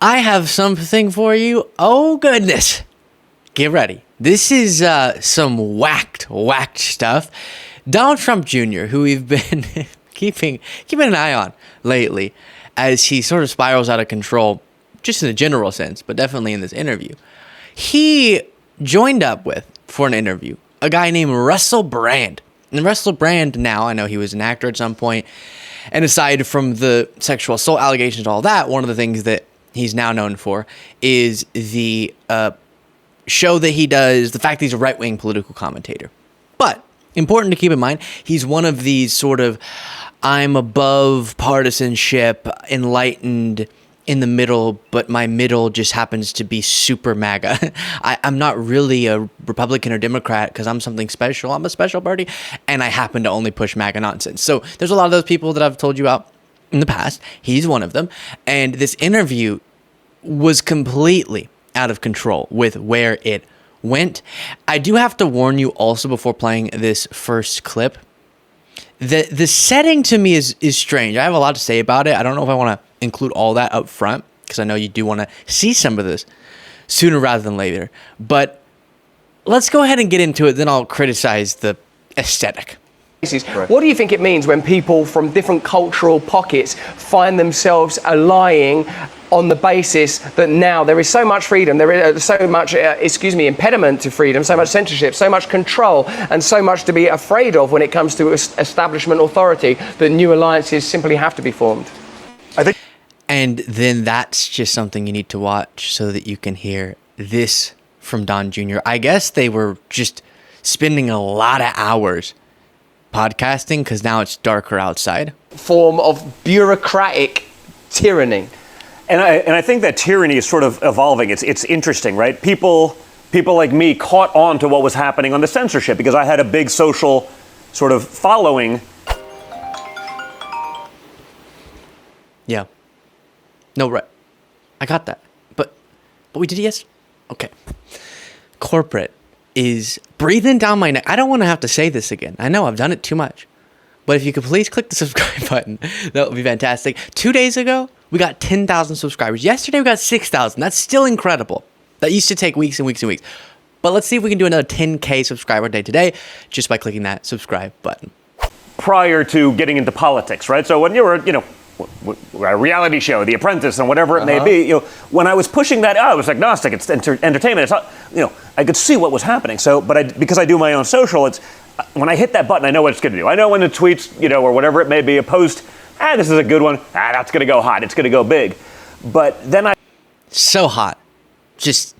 I have something for you. Oh, goodness. Get ready. This is some whacked stuff. Donald Trump Jr., who we've been keeping an eye on lately as he sort of spirals out of control, just in a general sense, but definitely in this interview. He joined up with, for an interview, a guy named Russell Brand. And Russell Brand now, I know he was an actor at some point, and aside from the sexual assault allegations and all that, one of the things that he's now known for is the show that he does, the fact that he's a right-wing political commentator. But important to keep in mind, he's one of these sort of I'm above partisanship, enlightened in the middle, but my middle just happens to be super MAGA. I'm not really a Republican or Democrat because I'm something special. I'm a special party, and I happen to only push MAGA nonsense. So there's a lot of those people that I've told you about in the past. He's one of them. And this interview was completely out of control with where it went. I do have to warn you also before playing this first clip. The setting to me is strange. I have a lot to say about it. I don't know if I want to include all that up front because I know you do want to see some of this sooner rather than later. But let's go ahead and get into it. Then I'll criticize the aesthetic. What do you think it means when people from different cultural pockets find themselves allying on the basis that now there is so much freedom, there is so much, impediment to freedom, so much censorship, so much control, and so much to be afraid of when it comes to establishment authority that new alliances simply have to be formed? And then that's just something you need to watch so that you can hear this from Don Jr. I guess they were just spending a lot of hours podcasting because now it's darker outside. Form of bureaucratic tyranny. And I think that tyranny is sort of evolving. It's interesting, right? People like me caught on to what was happening on the censorship because I had a big social sort of following. Yeah. No, right. I got that. But we did yes? Okay. Corporate is breathing down my neck. I don't want to have to say this again. I know I've done it too much. But if you could please click the subscribe button, that would be fantastic. 2 days ago, we got 10,000 subscribers. Yesterday, we got 6,000. That's still incredible. That used to take weeks and weeks and weeks. But let's see if we can do another 10K subscriber day today just by clicking that subscribe button. Prior to getting into politics, right? So when you were, a reality show, The Apprentice, and whatever it may be, when I was pushing that, I was agnostic. It's entertainment. It's not, I could see what was happening. So, because I do my own social, it's when I hit that button, I know what it's going to do. I know when the tweets, or whatever it may be, a post, this is a good one. That's going to go hot. It's going to go big. But then so hot, just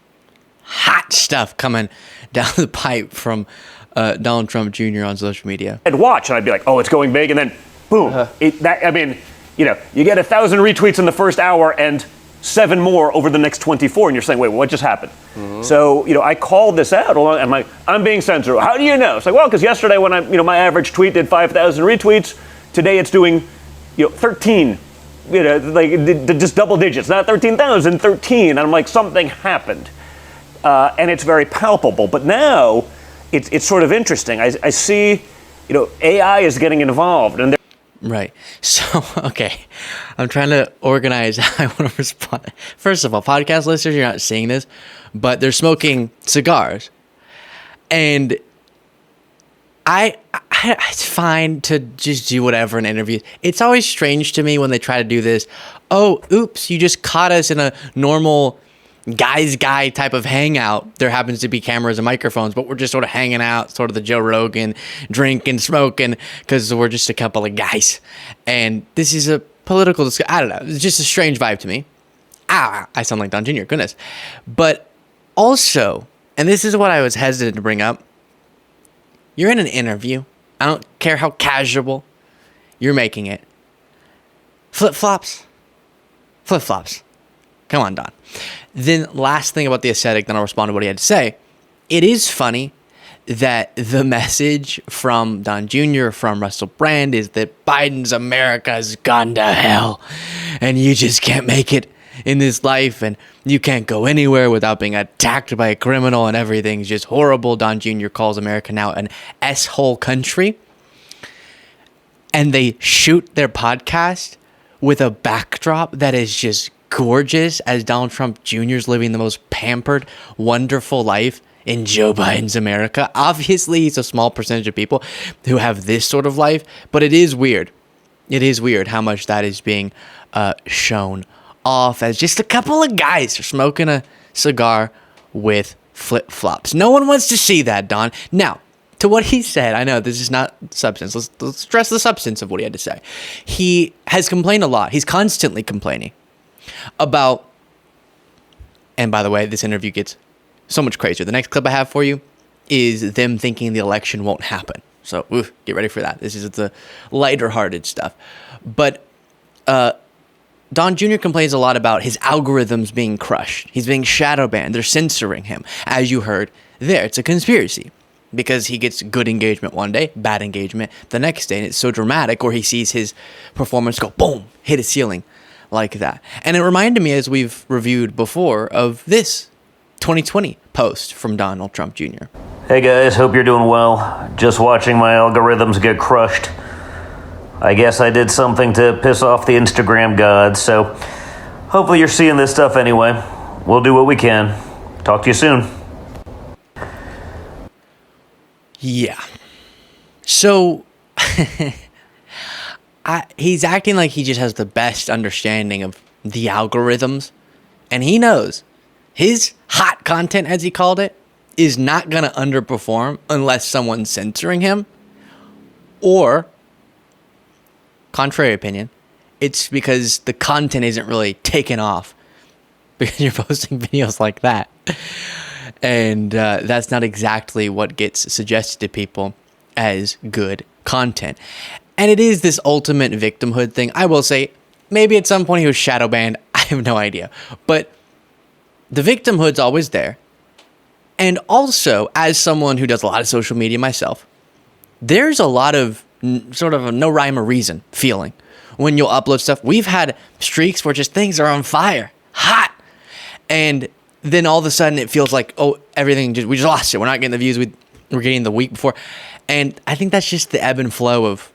hot stuff coming down the pipe from Donald Trump Jr. on social media. I'd watch and I'd be like, oh, it's going big, and then boom. You get 1,000 retweets in the first hour and 7 more over the next 24, and you're saying, wait, what just happened? Mm-hmm. So, I called this out. I'm being censored. How do you know? It's like, well, because yesterday when my average tweet did 5,000 retweets, today it's doing, 13, just double digits, not 13,000, 13. And I'm like, something happened. And it's very palpable. But now it's sort of interesting. I see, AI is getting involved, and right. So, okay. I'm trying to organize how I want to respond. First of all, podcast listeners, you're not seeing this, but they're smoking cigars. And it's fine to just do whatever in interviews. It's always strange to me when they try to do this. Oh, oops, you just caught us in a normal guy type of hangout. There happens to be cameras and microphones, but we're just sort of hanging out, sort of the Joe Rogan, drinking, smoking, because we're just a couple of guys. And this is a political discussion. I don't know. It's just a strange vibe to me. I sound like Don Jr., goodness. But also, and this is what I was hesitant to bring up, you're in an interview. I don't care how casual you're making it. Flip-flops. Come on, Don. Then last thing about the aesthetic, then I'll respond to what he had to say. It is funny that the message from Don Jr., from Russell Brand, is that Biden's America's gone to hell and you just can't make it in this life and you can't go anywhere without being attacked by a criminal and everything's just horrible. Don Jr. calls America now an S-hole country. And they shoot their podcast with a backdrop that is just gorgeous as Donald Trump Jr. is living the most pampered, wonderful life in Joe Biden's America. Obviously, he's a small percentage of people who have this sort of life, but it is weird. It is weird how much that is being shown off as just a couple of guys smoking a cigar with flip-flops. No one wants to see that, Don. Now, to what he said, I know this is not substance. Let's stress the substance of what he had to say. He has complained a lot. He's constantly complaining about, and by the way, this interview gets so much crazier. The next clip I have for you is them thinking the election won't happen. So get ready for that. This is the lighter-hearted stuff. But Don Jr. complains a lot about his algorithms being crushed. He's being shadow banned. They're censoring him. As you heard there, it's a conspiracy because he gets good engagement one day, bad engagement the next day, and it's so dramatic, or he sees his performance go boom, hit a ceiling like that. And it reminded me, as we've reviewed before, of this 2020 post from Donald Trump Jr. Hey guys, hope you're doing well. Just watching my algorithms get crushed. I guess I did something to piss off the Instagram gods, so hopefully you're seeing this stuff anyway. We'll do what we can. Talk to you soon. Yeah. So he's acting like he just has the best understanding of the algorithms, and he knows his hot content, as he called it, is not going to underperform unless someone's censoring him, or, contrary opinion, it's because the content isn't really taken off because you're posting videos like that. And that's not exactly what gets suggested to people as good content. And it is this ultimate victimhood thing. I will say, maybe at some point he was shadow banned. I have no idea. But the victimhood's always there. And also, as someone who does a lot of social media myself, there's a lot of sort of a no rhyme or reason feeling when you'll upload stuff. We've had streaks where just things are on fire, hot. And then all of a sudden it feels like, oh, we just lost it. We're not getting the views we were getting the week before. And I think that's just the ebb and flow of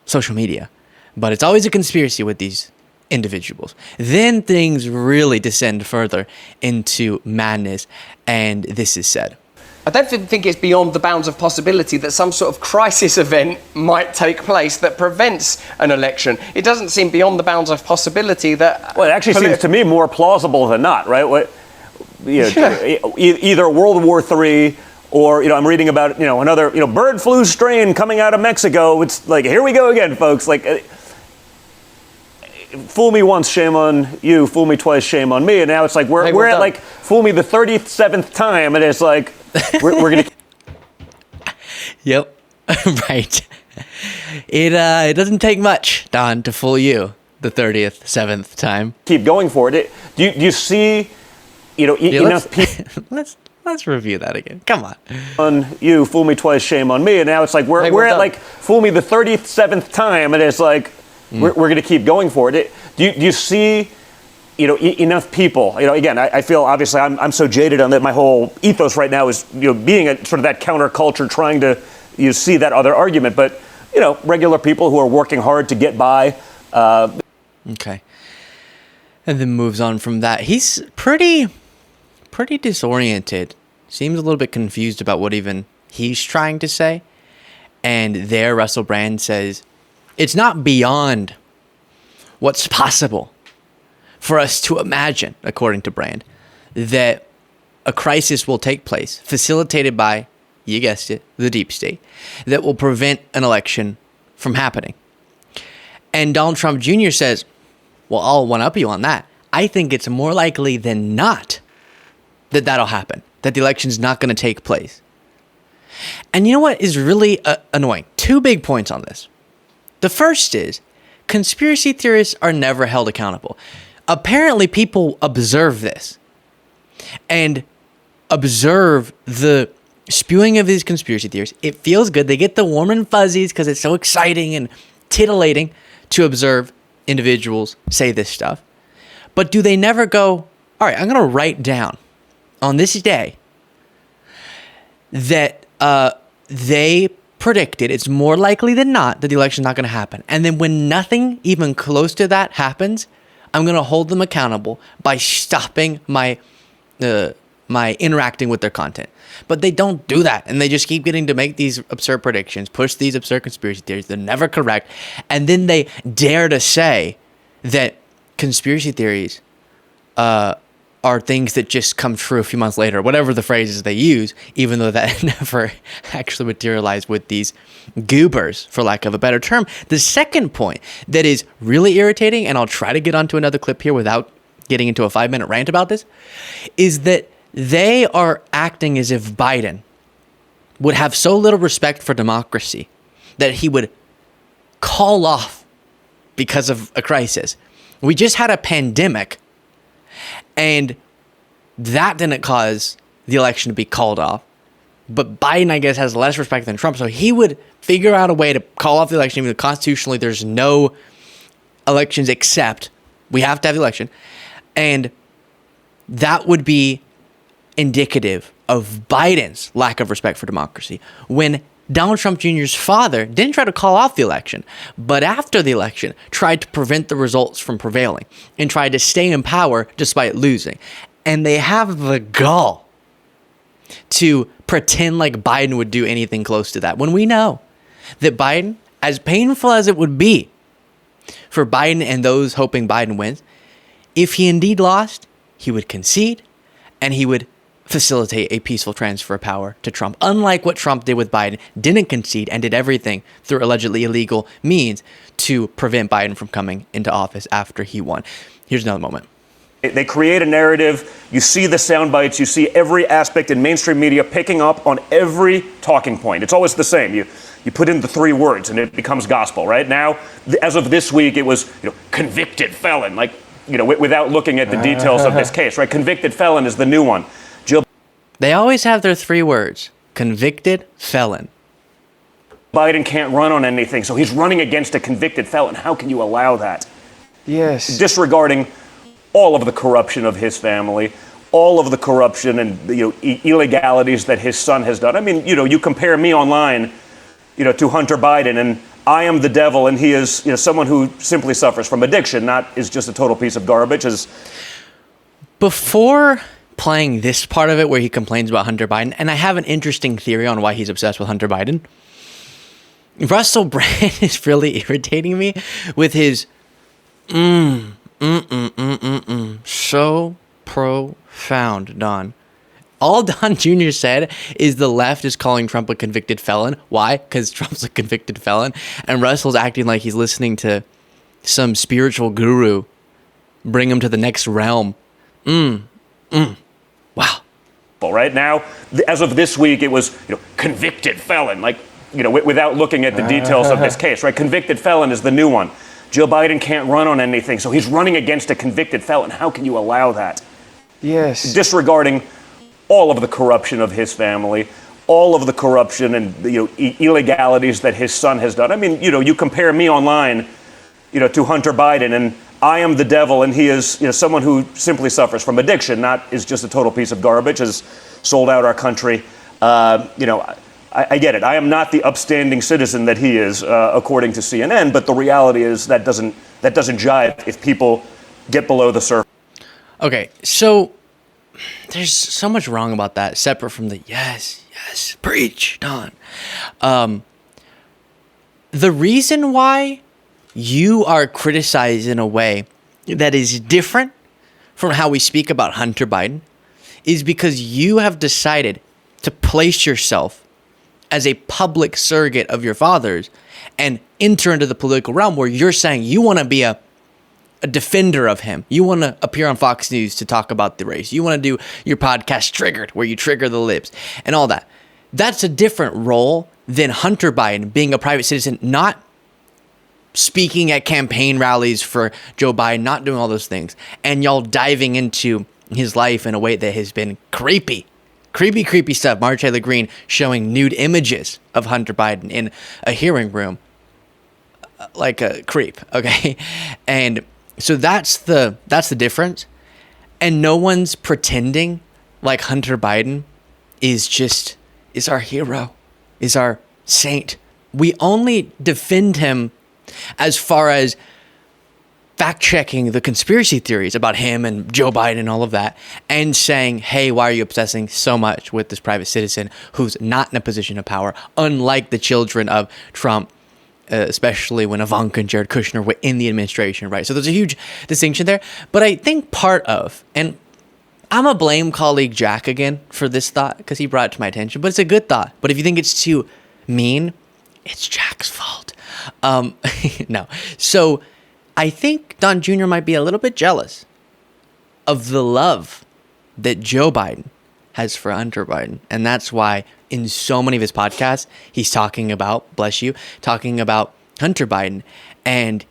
social media. But it's always a conspiracy with these individuals. Then things really descend further into madness, and this is said. I don't think it's beyond the bounds of possibility that some sort of crisis event might take place that prevents an election. It doesn't seem beyond the bounds of possibility that... Well, it actually seems to me more plausible than not, right? Either World War III or, I'm reading about, another, bird flu strain coming out of Mexico. It's like, here we go again, folks. Like, fool me once, shame on you. Fool me twice, shame on me. And now it's like, we're at like, fool me the 37th time. And it's like, we're going to... Yep. Right. It doesn't take much, Don, to fool you the 7th time. Keep going for it. Do you see, enough people... Let's review that again. Come on. On you, fool me twice, shame on me. And now it's like, we're at like, fool me the 37th time. And it's like, we're going to keep going for it. Do you see... enough people, again, I feel obviously I'm so jaded on that. My whole ethos right now is, being a sort of that counterculture, trying to, see that other argument. But, regular people who are working hard to get by. Okay. And then moves on from that. He's pretty disoriented. Seems a little bit confused about what even he's trying to say. And there, Russell Brand says, it's not beyond what's possible for us to imagine, according to Brand, that a crisis will take place, facilitated by, you guessed it, the deep state, that will prevent an election from happening. And Donald Trump Jr. says, well, I'll one-up you on that. I think it's more likely than not that that'll happen, that the election's not going to take place. And you know what is really annoying? 2 big points on this. The first is, conspiracy theorists are never held accountable. Apparently, people observe this and observe the spewing of these conspiracy theories. It feels good. They get the warm and fuzzies because it's so exciting and titillating to observe individuals say this stuff. But do they never go, all right, I'm going to write down on this day that they predicted it's more likely than not that the election's not going to happen. And then when nothing even close to that happens, I'm going to hold them accountable by stopping my interacting with their content. But they don't do that, and they just keep getting to make these absurd predictions, push these absurd conspiracy theories. They're never correct, and then they dare to say that conspiracy theories are things that just come true a few months later, whatever the phrases they use, even though that never actually materialized with these goobers, for lack of a better term. The second point that is really irritating, and I'll try to get onto another clip here without getting into a 5-minute rant about this, is that they are acting as if Biden would have so little respect for democracy that he would call off because of a crisis. We just had a pandemic, and that didn't cause the election to be called off. But Biden, I guess, has less respect than Trump, so he would figure out a way to call off the election, even though constitutionally there's no elections except we have to have the election. And that would be indicative of Biden's lack of respect for democracy, when Donald Trump Jr.'s father didn't try to call off the election, but after the election tried to prevent the results from prevailing and tried to stay in power despite losing. And they have the gall to pretend like Biden would do anything close to that, when we know that Biden, as painful as it would be for Biden and those hoping Biden wins, if he indeed lost, he would concede and he would facilitate a peaceful transfer of power to Trump. Unlike what Trump did with Biden, didn't concede and did everything through allegedly illegal means to prevent Biden from coming into office after he won. Here's another moment. They create a narrative. You see the sound bites. You see every aspect in mainstream media picking up on every talking point. It's always the same. You put in the 3 words and it becomes gospel, right? Now, as of this week, it was convicted felon, like, without looking at the details of this case, right? Convicted felon is the new one. They always have their 3 words: convicted felon. Biden can't run on anything, so he's running against a convicted felon. How can you allow that? Yes. Disregarding all of the corruption of his family, all of the corruption and illegalities that his son has done. I mean, you compare me online, to Hunter Biden, and I am the devil, and he is someone who simply suffers from addiction, not is just a total piece of garbage. Before playing this part of it where he complains about Hunter Biden, and I have an interesting theory on why he's obsessed with Hunter Biden. Russell Brand is really irritating me with his so profound, Don. All Don Jr. said is the left is calling Trump a convicted felon. Why? Because Trump's a convicted felon, and Russell's acting like he's listening to some spiritual guru bring him to the next realm. Wow. Well, right now, as of this week, it was convicted felon, like, without looking at the details of this case, right? Convicted felon is the new one. Joe Biden can't run on anything, so he's running against a convicted felon. How can you allow that? Yes. Disregarding all of the corruption of his family, all of the corruption and illegalities that his son has done. I mean, you compare me online, to Hunter Biden, and I am the devil, and he is someone who simply suffers from addiction, not is just a total piece of garbage, has sold out our country. I get it. I am not the upstanding citizen that he is, according to CNN. But the reality is that doesn't jive if people get below the surface. Okay, so there's so much wrong about that, separate from the yes, preach, Don. The reason why you are criticized in a way that is different from how we speak about Hunter Biden is because you have decided to place yourself as a public surrogate of your father's and enter into the political realm where you're saying you want to be a defender of him. You want to appear on Fox News to talk about the race. You want to do your podcast Triggered, where you trigger the libs and all that. That's a different role than Hunter Biden being a private citizen, not speaking at campaign rallies for Joe Biden, not doing all those things, and y'all diving into his life in a way that has been creepy stuff. Marjorie Taylor Greene showing nude images of Hunter Biden in a hearing room, like a creep. Okay, and so that's the difference. And no one's pretending like Hunter Biden is our hero, is our saint. We only defend him as far as fact-checking the conspiracy theories about him and Joe Biden and all of that, and saying, hey, why are you obsessing so much with this private citizen who's not in a position of power, unlike the children of Trump, especially when Ivanka and Jared Kushner were in the administration, right? So there's a huge distinction there. But I think part of, and I'm going to blame colleague Jack again for this thought because he brought it to my attention, but it's a good thought. But if you think it's too mean, it's Jack's fault. No. So I think Don Jr. might be a little bit jealous of the love that Joe Biden has for Hunter Biden. And that's why in so many of his podcasts, he's talking about, bless you, talking about Hunter Biden. And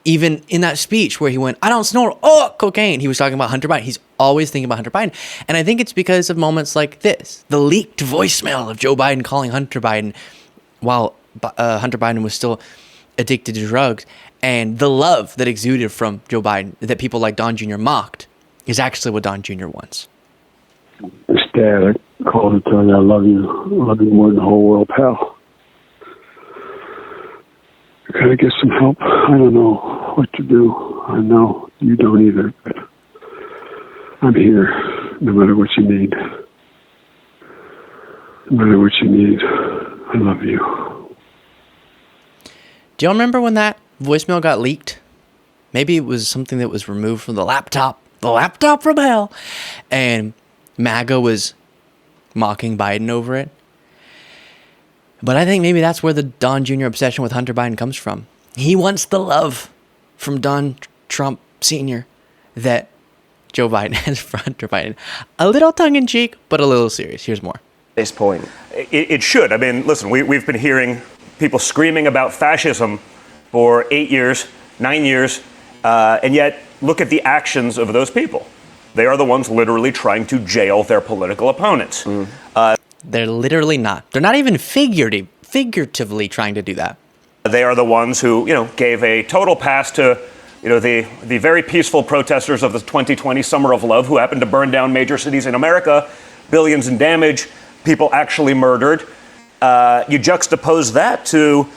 even in that speech where he went, I don't snort, cocaine, he was talking about Hunter Biden. He's always thinking about Hunter Biden. And I think it's because of moments like this, the leaked voicemail of Joe Biden calling Hunter Biden while Hunter Biden was still addicted to drugs, and the love that exuded from Joe Biden that people like Don Jr. mocked is actually what Don Jr. wants. It's Dad. I called to tell you I love you. I love you more than the whole world, pal. Can I get some help? I don't know what to do. I know you don't either, but I'm here no matter what you need. No matter what you need, I love you. Do y'all remember when that voicemail got leaked? Maybe it was something that was removed from the laptop from hell, and MAGA was mocking Biden over it. But I think maybe that's where the Don Jr. obsession with Hunter Biden comes from. He wants the love from Don Trump Sr. that Joe Biden has for Hunter Biden. A little tongue-in-cheek, but a little serious. Here's more. This point. It should. I mean, listen, we've been hearing people screaming about fascism for 8 years, 9 years, and yet look at the actions of those people. They are the ones literally trying to jail their political opponents. They're literally not. They're not even figuratively trying to do that. They are the ones who, gave a total pass to, the very peaceful protesters of the 2020 Summer of Love who happened to burn down major cities in America, billions in damage, people actually murdered. You juxtapose that to,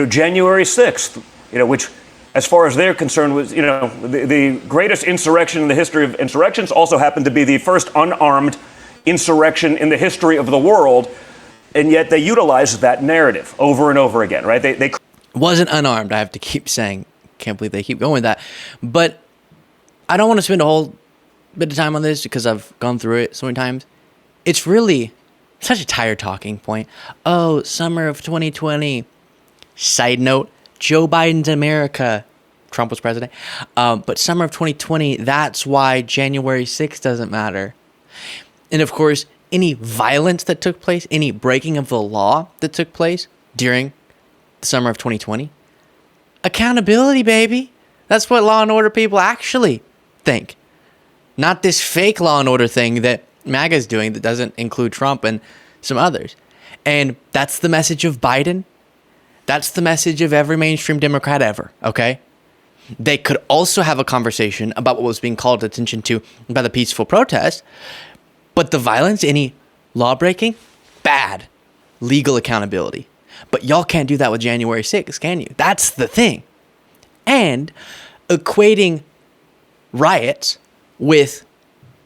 January 6th, which, as far as they're concerned, was, the greatest insurrection in the history of insurrections, also happened to be the first unarmed insurrection in the history of the world. And yet they utilized that narrative over and over again, right? They wasn't unarmed. I have to keep saying, can't believe they keep going with that. But I don't want to spend a whole bit of time on this because I've gone through it so many times. It's really such a tired talking point. Oh, summer of 2020. Side note, Joe Biden's America. Trump was president. But summer of 2020, that's why January 6th doesn't matter. And of course, any violence that took place, any breaking of the law that took place during the summer of 2020, accountability, baby. That's what law and order people actually think. Not this fake law and order thing that MAGA is doing that doesn't include Trump and some others. And that's the message of Biden. That's the message of every mainstream Democrat ever, okay? They could also have a conversation about what was being called attention to by the peaceful protest, but the violence, any law breaking, bad. Legal accountability. But y'all can't do that with January 6th, can you? That's the thing. And equating riots with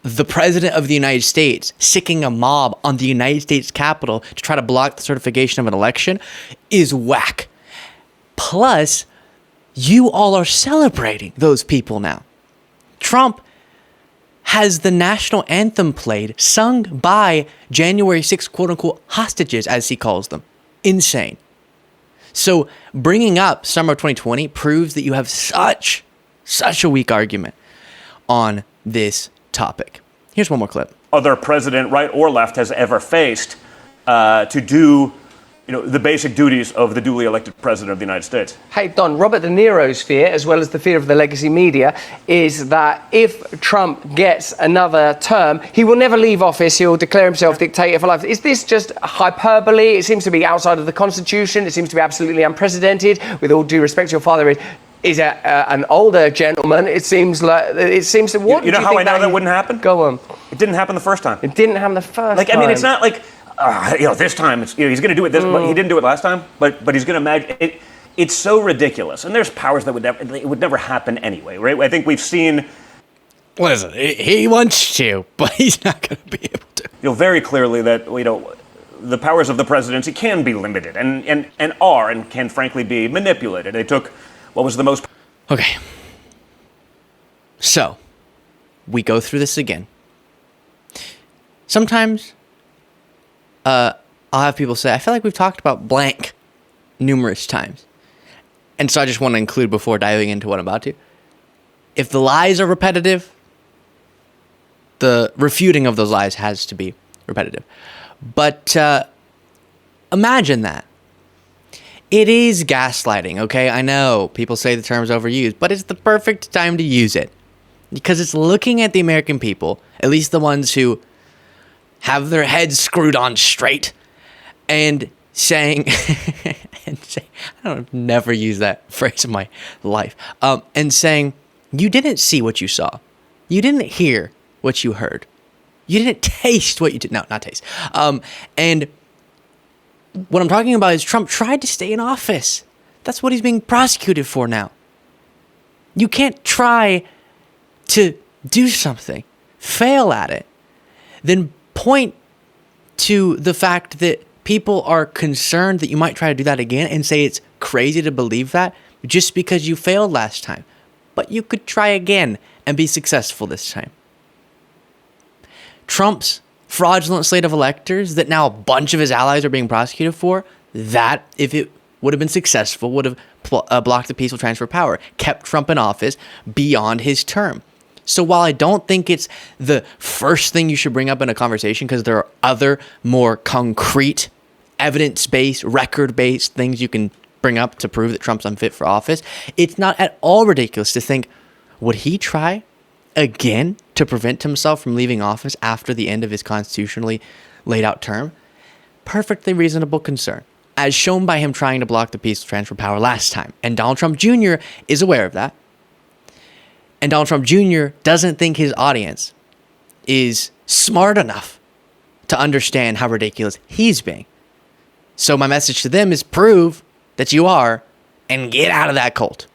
the president of the United States sicking a mob on the United States Capitol to try to block the certification of an election is whack. Plus, you all are celebrating those people now. Trump has the national anthem played, sung by January 6th, quote unquote, hostages, as he calls them. Insane. So bringing up summer of 2020 proves that you have such a weak argument on this topic. Here's one more clip. Other president, right or left, has ever faced to do the basic duties of the duly elected president of the United States. Hey, Don, Robert De Niro's fear, as well as the fear of the legacy media, is that if Trump gets another term, he will never leave office. He'll declare himself dictator for life. Is this just hyperbole? It seems to be outside of the Constitution. It seems to be absolutely unprecedented. With all due respect to your father, is an older gentleman. It seems that what? You know how I know that wouldn't happen? Go on. It didn't happen the first time. It didn't happen the first time. I mean, it's not like this time he's going to do it. But he didn't do it last time. But he's going to imagine it. it's so ridiculous. And there's powers that it would never happen anyway, right? I think we've seen... Listen, he wants to, but he's not going to be able to. Very clearly that, the powers of the presidency can be limited and can frankly be manipulated. They took what was the most... Okay. So, we go through this again. Sometimes, I'll have people say, I feel like we've talked about blank numerous times. And so I just want to include before diving into what I'm about to. If the lies are repetitive, the refuting of those lies has to be repetitive. But imagine that. It is gaslighting, okay? I know people say the term's overused, but it's the perfect time to use it. Because it's looking at the American people, at least the ones who have their heads screwed on straight, and saying, I've never used that phrase in my life, and saying, you didn't see what you saw. You didn't hear what you heard. You didn't taste what you did. No, not taste. And what I'm talking about is Trump tried to stay in office. That's what he's being prosecuted for now. You can't try to do something, fail at it, then point to the fact that people are concerned that you might try to do that again and say it's crazy to believe that just because you failed last time. But you could try again and be successful this time. Trump's fraudulent slate of electors that now a bunch of his allies are being prosecuted for, that, if it would have been successful, would have blocked the peaceful transfer of power, kept Trump in office beyond his term. So while I don't think it's the first thing you should bring up in a conversation, because there are other more concrete, evidence-based, record-based things you can bring up to prove that Trump's unfit for office, it's not at all ridiculous to think, would he try again to prevent himself from leaving office after the end of his constitutionally laid out term? Perfectly reasonable concern, as shown by him trying to block the peaceful transfer of power last time. And Donald Trump Jr. is aware of that. And Donald Trump Jr. doesn't think his audience is smart enough to understand how ridiculous he's being. So my message to them is prove that you are and get out of that cult.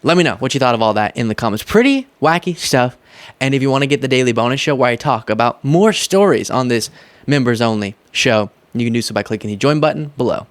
Let me know what you thought of all that in the comments. Pretty wacky stuff. And if you want to get the daily bonus show where I talk about more stories on this members only show, you can do so by clicking the join button below.